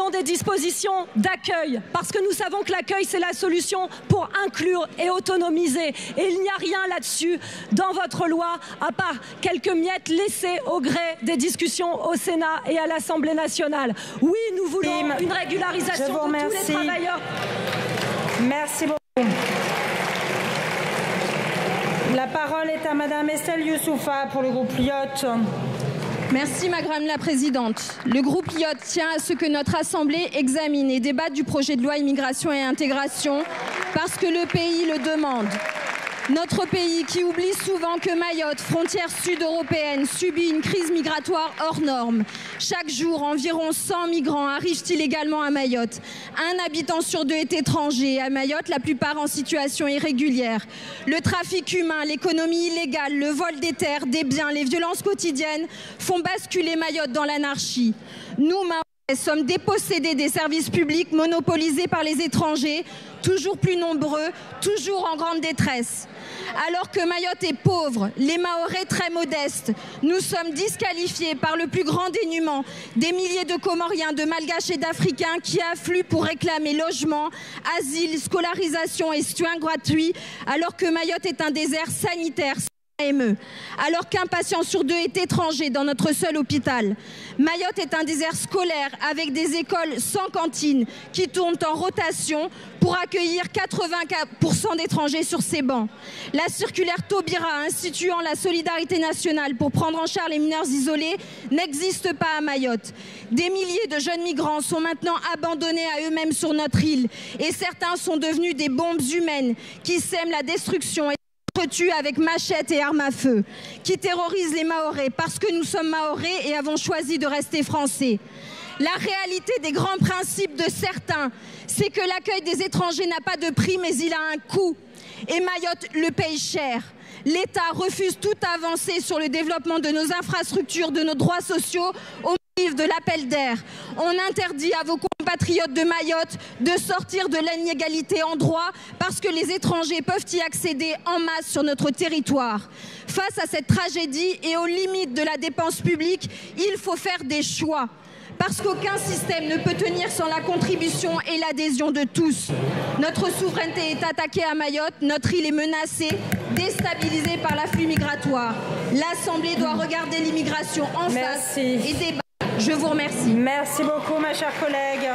voulons des dispositions d'accueil, parce que nous savons que l'accueil, c'est la solution pour inclure et autonomiser. Et il n'y a rien là-dessus dans votre loi, à part quelques miettes laissées au gré des discussions au Sénat et à l'Assemblée nationale. Oui, nous voulons une régularisation de tous les travailleurs. Merci beaucoup. La parole est à Madame Estelle Youssouffa pour le groupe LIOT. Merci Madame la Présidente. Le groupe LIOT tient à ce que notre Assemblée examine et débatte du projet de loi immigration et intégration parce que le pays le demande. Notre pays qui oublie souvent que Mayotte, frontière sud-européenne, subit une crise migratoire hors norme. Chaque jour, environ 100 migrants arrivent illégalement à Mayotte. Un habitant sur deux est étranger à Mayotte, la plupart en situation irrégulière. Le trafic humain, l'économie illégale, le vol des terres, des biens, les violences quotidiennes font basculer Mayotte dans l'anarchie. Nous, sommes dépossédés des services publics monopolisés par les étrangers, toujours plus nombreux, toujours en grande détresse. Alors que Mayotte est pauvre, les Mahorais très modestes, nous sommes disqualifiés par le plus grand dénuement des milliers de Comoriens, de Malgaches et d'Africains qui affluent pour réclamer logement, asile, scolarisation et soins gratuits, alors que Mayotte est un désert sanitaire. Alors qu'un patient sur deux est étranger dans notre seul hôpital. Mayotte est un désert scolaire avec des écoles sans cantine qui tournent en rotation pour accueillir 80% d'étrangers sur ces bancs. La circulaire Taubira instituant la solidarité nationale pour prendre en charge les mineurs isolés n'existe pas à Mayotte. Des milliers de jeunes migrants sont maintenant abandonnés à eux-mêmes sur notre île et certains sont devenus des bombes humaines qui sèment la destruction et tuent avec machette et armes à feu, qui terrorisent les Mahorais parce que nous sommes Mahorais et avons choisi de rester français. La réalité des grands principes de certains, c'est que l'accueil des étrangers n'a pas de prix, mais il a un coût. Et Mayotte le paye cher. L'État refuse toute avancée sur le développement de nos infrastructures, de nos droits sociaux, au motif de l'appel d'air. On interdit à vos compatriotes de Mayotte de sortir de l'inégalité en droit parce que les étrangers peuvent y accéder en masse sur notre territoire. Face à cette tragédie et aux limites de la dépense publique, il faut faire des choix. Parce qu'aucun système ne peut tenir sans la contribution et l'adhésion de tous. Notre souveraineté est attaquée à Mayotte, notre île est menacée, déstabilisée par l'afflux migratoire. L'Assemblée doit regarder l'immigration en face et débattre. Je vous remercie. Merci beaucoup, ma chère collègue.